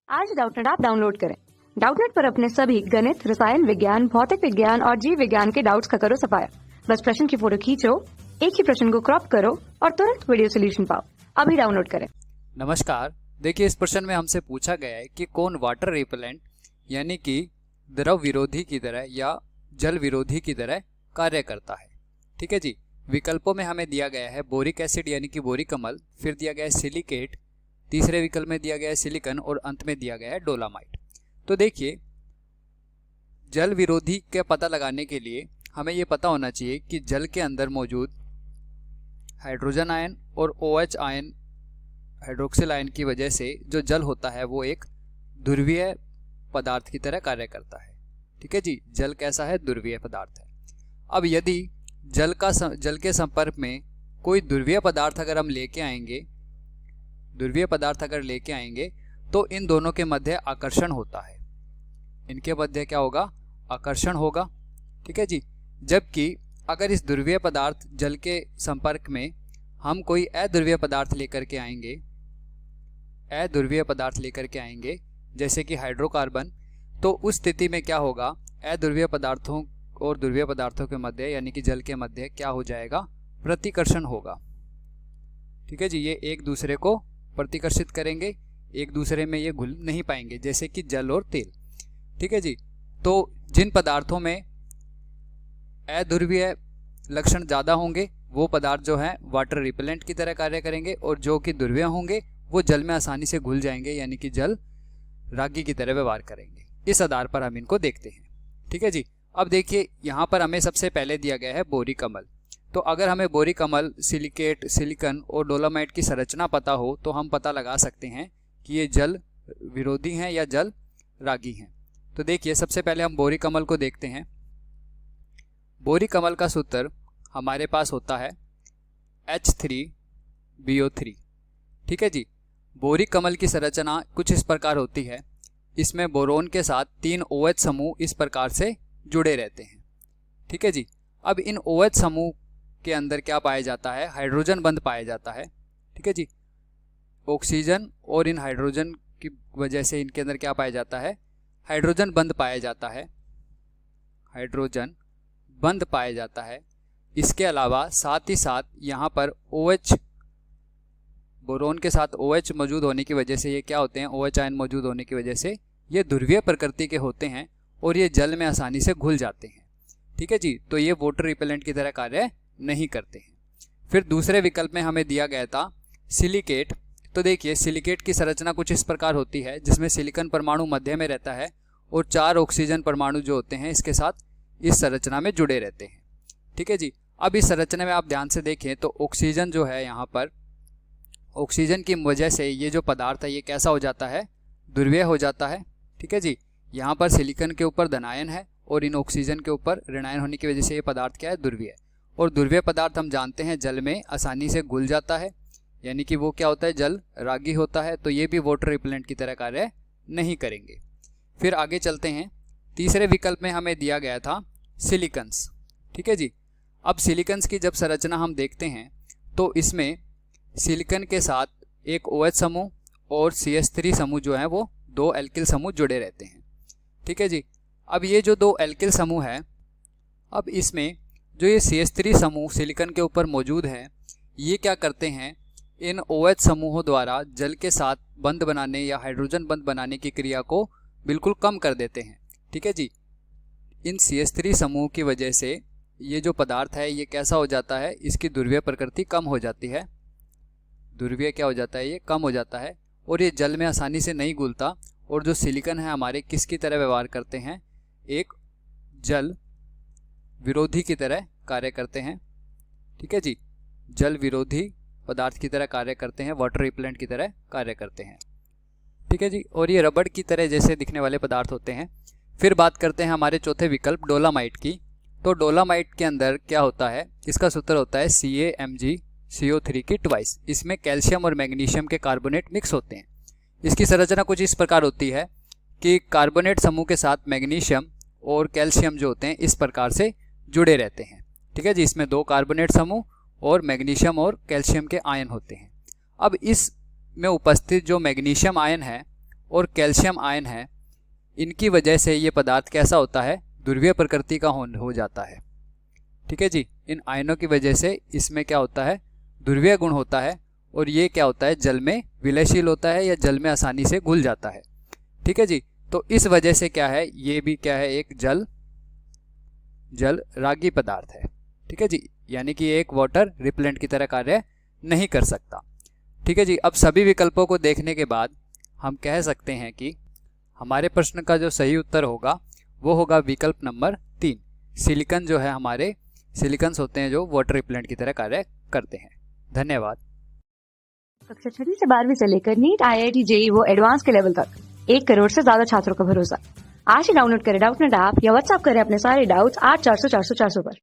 आज Doubtnut app download करें। Doubtnut पर अपने सभी गणित, रसायन विज्ञान, भौतिक विज्ञान और जीव विज्ञान के डाउट्स का करो सफाया। बस प्रश्न की फोटो खींचो, एक ही प्रश्न को क्रॉप करो और तुरंत वीडियो सोल्यूशन पाओ। अभी डाउनलोड करें। नमस्कार। देखिए, इस प्रश्न में हमसे पूछा गया है कि कौन वाटर रिपेलेंट यानी कि द्रव विरोधी की तरह या जल विरोधी की तरह कार्य करता है। ठीक है जी। विकल्पों में हमें दिया गया है बोरिक एसिड यानी कि बोरिक अम्ल, फिर दिया गया है सिलिकेट, तीसरे विकल्प में दिया गया है सिलिकन और अंत में दिया गया है डोलामाइट। तो देखिए, जल विरोधी का पता लगाने के लिए हमें ये पता होना चाहिए कि जल के अंदर मौजूद हाइड्रोजन आयन और OH आयन, हाइड्रोक्सिल आयन की वजह से जो जल होता है वो एक ध्रुवीय पदार्थ की तरह कार्य करता है। ठीक है जी। जल कैसा है? ध्रुवीय पदार्थ है। अब यदि जल के संपर्क में कोई ध्रुवीय पदार्थ अगर हम लेके आएंगे तो इन दोनों के मध्य आकर्षण होता है। इनके मध्य क्या होगा? आकर्षण होगा। ठीक है जी। जबकि अगर इस ध्रुवीय पदार्थ जल के संपर्क में हम कोई अध्रुवीय पदार्थ लेकर के आएंगे जैसे कि हाइड्रोकार्बन, तो उस स्थिति में क्या होगा? अध्रुवीय पदार्थों और ध्रुवीय पदार्थों के मध्य यानी कि जल के मध्य क्या हो जाएगा? प्रतिकर्षण होगा। ठीक है जी। ये एक दूसरे को प्रतिकर्षित करेंगे, एक दूसरे में ये घुल नहीं पाएंगे, जैसे कि जल और तेल। ठीक है जी। तो जिन पदार्थों में अध्रुवीय लक्षण ज़्यादा होंगे वो पदार्थ जो है वाटर रिपेलेंट की तरह कार्य करेंगे, और जो कि ध्रुवीय होंगे वो जल में आसानी से घुल जाएंगे यानी कि जल रागी की तरह व्यवहार करेंगे। इस आधार पर हम इनको देखते हैं। ठीक है जी। अब देखिए, यहाँ पर हमें सबसे पहले दिया गया है बोरिक अम्ल। तो अगर हमें बोरिक अम्ल, सिलिकेट, सिलिकन और डोलामाइट की संरचना पता हो तो हम पता लगा सकते हैं कि ये जल विरोधी हैं या जल रागी हैं। तो देखिए, सबसे पहले हम बोरिक अम्ल को देखते हैं। बोरिक अम्ल का सूत्र हमारे पास होता है H3BO3। ठीक है जी। बोरिक अम्ल की संरचना कुछ इस प्रकार होती है। इसमें बोरोन के साथ 3 OH समूह इस प्रकार से जुड़े रहते हैं। ठीक है जी। अब इन OH समूह के अंदर क्या पाया जाता है? हाइड्रोजन बंध पाया जाता है। ठीक है जी। ऑक्सीजन और इन हाइड्रोजन की वजह से इनके अंदर क्या पाया जाता है? हाइड्रोजन बंध पाया जाता है। इसके अलावा साथ ही साथ यहाँ पर OH, बोरोन के साथ OH मौजूद होने की वजह से ये क्या होते हैं? OH आयन मौजूद होने की वजह से ये ध्रुवीय प्रकृति के होते हैं और ये जल में आसानी से घुल जाते हैं। ठीक है जी। तो ये वाटर रिपेलेंट की तरह कार्य नहीं करते हैं। फिर दूसरे विकल्प में हमें दिया गया था सिलिकेट। तो देखिए, सिलिकेट की संरचना कुछ इस प्रकार होती है जिसमें सिलिकन परमाणु मध्य में रहता है और 4 ऑक्सीजन परमाणु जो होते हैं इसके साथ इस संरचना में जुड़े रहते हैं। ठीक है जी। अब इस संरचना में आप ध्यान से देखें तो ऑक्सीजन जो है, यहाँ पर ऑक्सीजन की वजह से ये जो पदार्थ है ये कैसा हो जाता है? ध्रुवीय हो जाता है। ठीक है जी। यहाँ पर सिलिकन के ऊपर धनायन है और इन ऑक्सीजन के ऊपर ऋणायन होने की वजह से ये पदार्थ क्या है? ध्रुवीय। और ध्रुवीय पदार्थ हम जानते हैं जल में आसानी से घुल जाता है, यानी कि वो क्या होता है? जल रागी होता है। तो ये भी वाटर रिपेलेंट की तरह कार्य नहीं करेंगे। फिर आगे चलते हैं। तीसरे विकल्प में हमें दिया गया था सिलिकन्स। ठीक है जी। अब सिलिकन्स की जब संरचना हम देखते हैं तो इसमें सिलिकन के साथ एक OH समूह और CH3 समूह जो है वो 2 एल्किल समूह जुड़े रहते हैं। ठीक है जी। अब ये जो 2 एल्किल समूह है, अब इसमें जो ये CH3 समूह सिलिकन के ऊपर मौजूद है ये क्या करते हैं? इन OH समूहों द्वारा जल के साथ बंध बनाने या हाइड्रोजन बंध बनाने की क्रिया को बिल्कुल कम कर देते हैं। ठीक है जी। इन CH3 समूह की वजह से ये जो पदार्थ है ये कैसा हो जाता है? इसकी ध्रुवीय प्रकृति कम हो जाती है। ध्रुवीय क्या हो जाता है? ये कम हो जाता है और ये जल में आसानी से नहीं घुलता। और जो सिलिकन है हमारे किसकी तरह व्यवहार करते हैं? एक जल विरोधी की तरह कार्य करते हैं। ठीक है जी। जल विरोधी पदार्थ की तरह कार्य करते हैं, वाटर रिपेलेंट की तरह कार्य करते हैं। ठीक है जी। और ये रबड़ की तरह जैसे दिखने वाले पदार्थ होते हैं। फिर बात करते हैं हमारे चौथे विकल्प डोलामाइट की। तो डोलामाइट के अंदर क्या होता है? इसका सूत्र होता है CaMgCO3 की ट्वाइस। इसमें कैल्शियम और मैग्नीशियम के कार्बोनेट मिक्स होते हैं। इसकी संरचना कुछ इस प्रकार होती है कि कार्बोनेट समूह के साथ मैग्नीशियम और कैल्शियम जो होते हैं इस प्रकार से जुड़े रहते हैं। ठीक है जी। इसमें 2 कार्बोनेट समूह और मैग्नीशियम और कैल्शियम के आयन होते हैं। अब इस में उपस्थित जो मैग्नीशियम आयन है और कैल्शियम आयन है, इनकी वजह से ये पदार्थ कैसा होता है, ध्रुवीय प्रकृति का हो जाता है। ठीक है जी, इन आयनों की वजह से इसमें क्या होता है, ध्रुवीय गुण होता है, और ये क्या होता है, जल में विलयशील होता है या जल में आसानी से घुल जाता है। ठीक है जी, तो इस वजह से क्या है, ये भी क्या है, एक जल रागी पदार्थ है। ठीक है जी, यानी कि एक वाटर रिपेलेंट की तरह कार्य नहीं कर सकता। ठीक है जी, अब सभी विकल्पों को देखने के बाद हम कह सकते हैं कि हमारे प्रश्न का जो सही उत्तर होगा वो होगा विकल्प नंबर 3। सिलिकॉन जो है, हमारे सिलिकॉन्स होते हैं जो वाटर रिपेलेंट की तरह कार्य करते हैं। धन्यवाद। कक्षा 6 से 12वीं से लेकर नीट, IIT, JEE वो एडवांस के लेवल तक 1 करोड़ से ज्यादा छात्रों का भरोसा। आज ही डाउनलोड करें डाउटनेट ऐप या व्हाट्सएप करें अपने सारे डाउट्स 8400 400 400 पर।